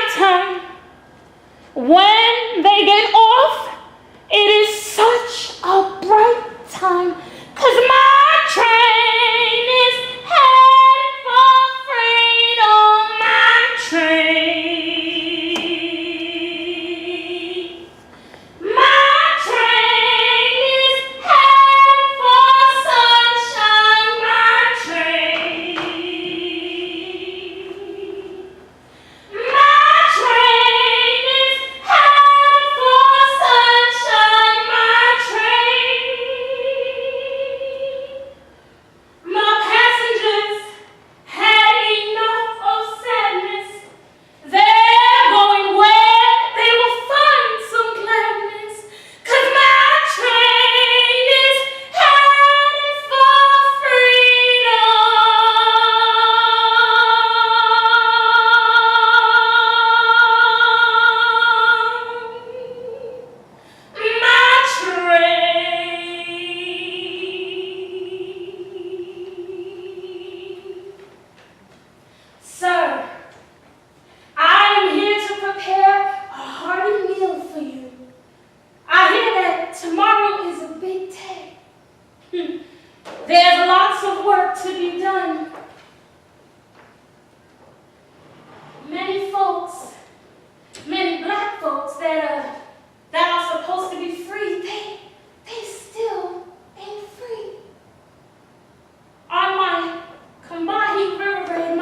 nighttime, when they get off, it is such a bright time, 'cause my train is headed for freedom, my train. My train is headed for sunshine, my train. My train is headed for sunshine, my train. My passengers had enough of sadness. They're going where they will find some gladness, 'cause my train is headed for freedom. My train. Sir, I am here to prepare a hearty meal for you. I hear that tomorrow is a big day. There's lots of work to be done. Many folks, many black folks that are supposed to be free, they still ain't free. On my Combahee River raid,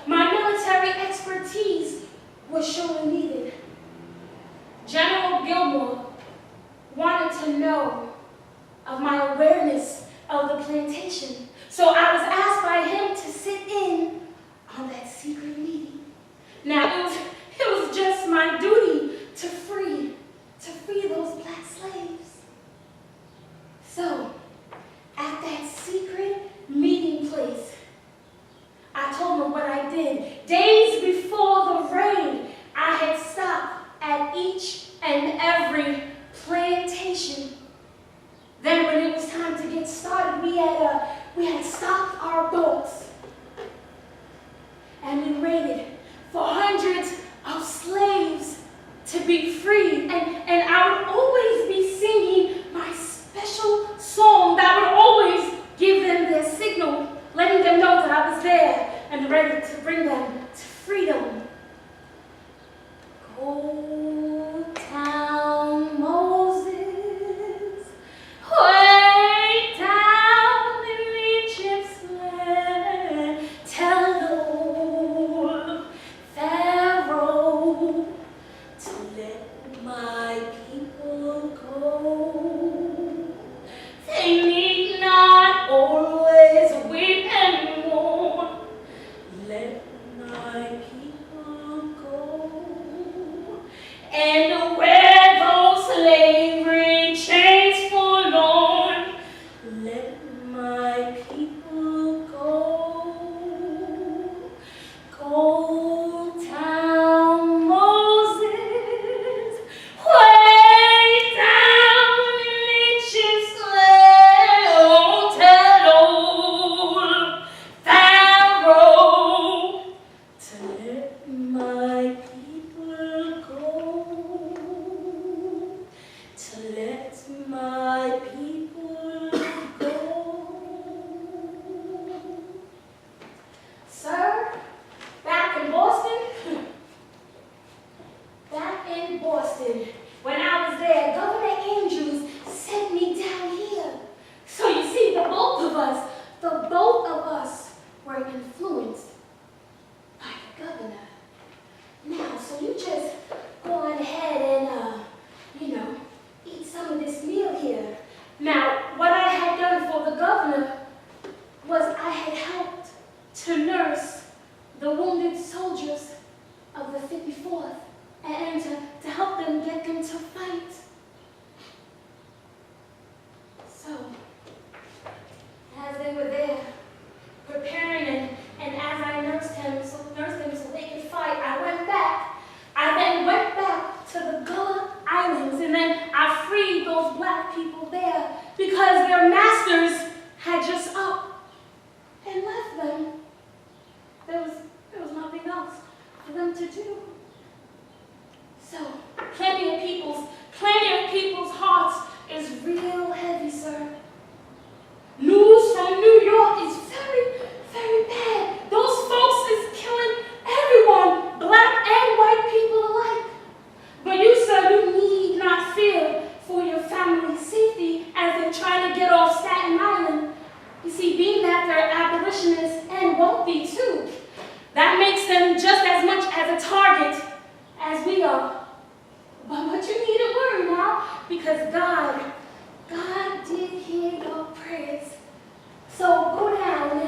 my military expertise was surely needed. General Gilmore wanted to know of my awareness of the plantation, so I was asked by him to sit in on that secret meeting. Now, it was just my duty to free those black slaves. So, at that secret meeting place, I told him what I did. Days before the raid, I had stopped at each and every plantation. Then when it was time to get started, we had stopped our boats. And we waited for hundreds of slaves to be freed. And I would always be singing my special song that would always give them their signal, letting them know that I was there and ready to bring them to freedom. Old Town Moses, way down in Egypt's land, tell old Pharaoh to let my people go. They need not always weep and mourn. Let my people go. And where those slavery chains forlorn, let my people go. Old Town Moses, way down in Egypt's land, oh, tell old Pharaoh to let my people go. To let my people go. Sir, back in Boston, when I was there, Governor Andrews sent me down here. So you see, the both of us were influenced by the governor. Now, so you just go on ahead and, eat some of this meal here. Now, what I had done for the governor was I had helped to nurse the wounded soldiers of the 54th and to help them get them to fight. So, as they were there preparing and as I nursed them so they could fight, I then went back to the Gullah Islands, and then I freed those black people there because their masters had just up and left them. There was nothing else for them to do. as much as a target as we are. But you need to worry now, because God did hear your prayers. So go down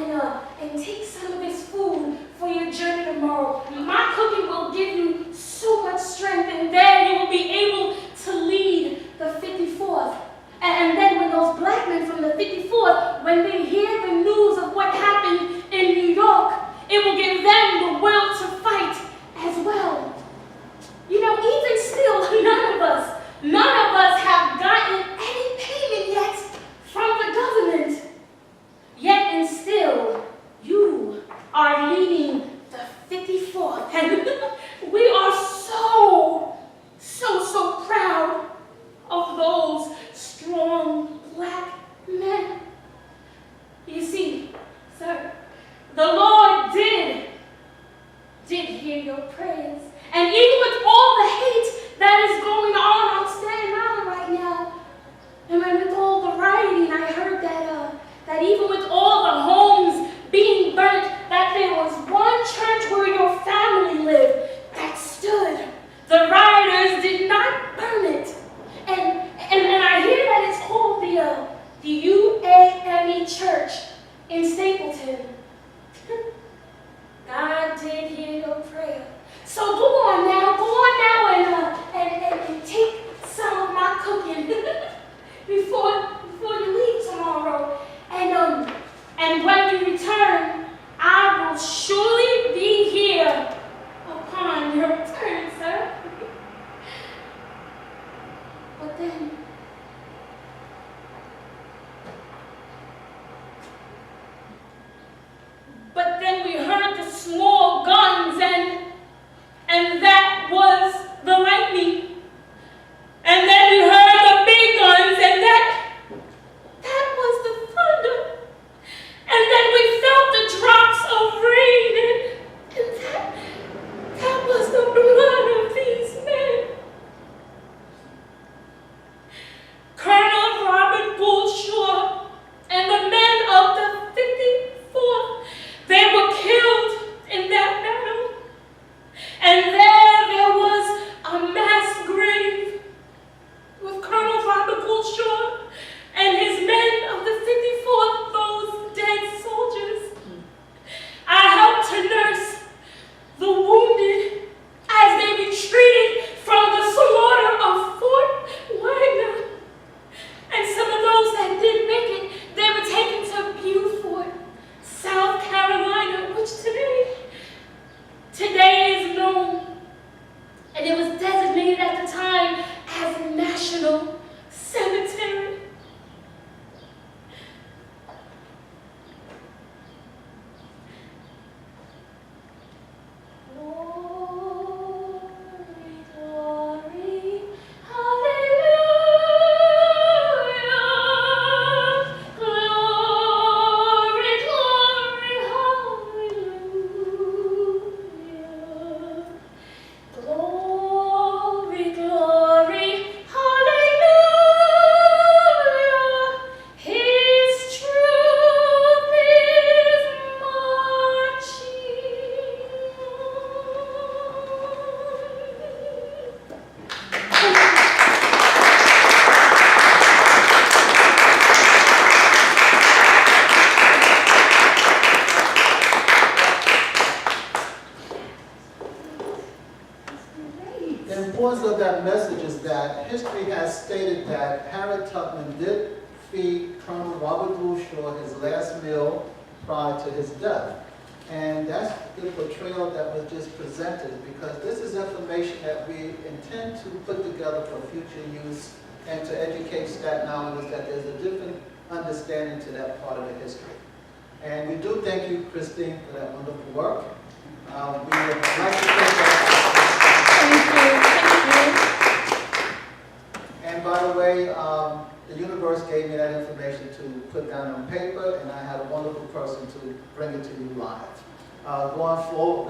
and take some of this food for your journey tomorrow. My cooking will give you so much strength, and then you will be able to lead the 54th. And then when those black men from the 54th, when they hear the news of what happened in New York, it will give them the will to fight as well. You know, even still, none of us have gotten any payment yet from the government. Yet and still, you are leading the 54th. And we are so proud of those strong black men. You see, sir, the Lord did hear your prayers. And even with all the hate that is going on Staten Island right now, and with all the rioting, I heard that even with all the homes being burnt, that there was one church where your family lived that stood. The rioters did not burn it. And I hear that it's called the UAME Church in Stapleton. God did hear your prayer. So go on now and take some of my cooking before you leave tomorrow. And when you return, I will surely be here upon your return, sir. But then we heard the small guns, and that was the lightning. And then we heard the big guns, and that was the thunder. And then we felt the drops of rain, and that was the blood of these men. Colonel Robert Bullshaw and the men of the 54th, they were killed in that battle. And there was a mass grave with Colonel Robert Bullshaw and his men of the 54th, those dead soldiers. I helped to nurse the wounded as they retreated from the slaughter of Fort Wagner. And some of those that did make it, they were taken to Beaufort, South Carolina, which today is known, and it was designated at the time as a national cemetery. The importance of that message is that history has stated that Harriet Tubman did feed Colonel Robert Bullshaw his last meal prior to his death. And that's the portrayal that was just presented, because this is information that we intend to put together for future use and to educate Staten Islanders that there's a different understanding to that part of the history. And we do thank you, Christine, for that wonderful work. We would like to thank you. And by the way, the universe gave me that information to put down on paper, and I had a wonderful person to bring it to you live. Going forward.